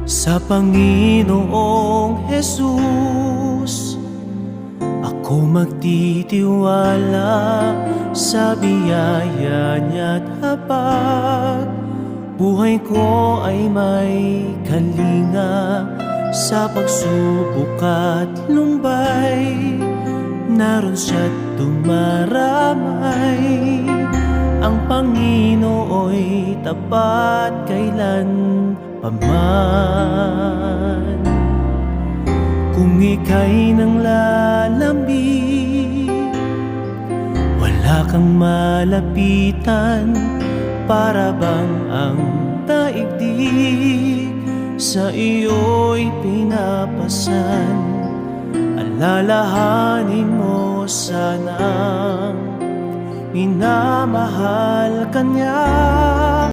Sa Panginoong Jesus ako magtitiwala, sa biyaya niya't habag buhay ko ay may kalinga. Sa pagsubok at lumbay, naroon siya't dumaramay. Ang Panginoo'y tapat kailan paman. Kung ika'y nang lalambing, wala kang malapitan, para bang ang daigdig sa iyo'y pinapasan. Alalahanin mo sanang minamahal ka niya.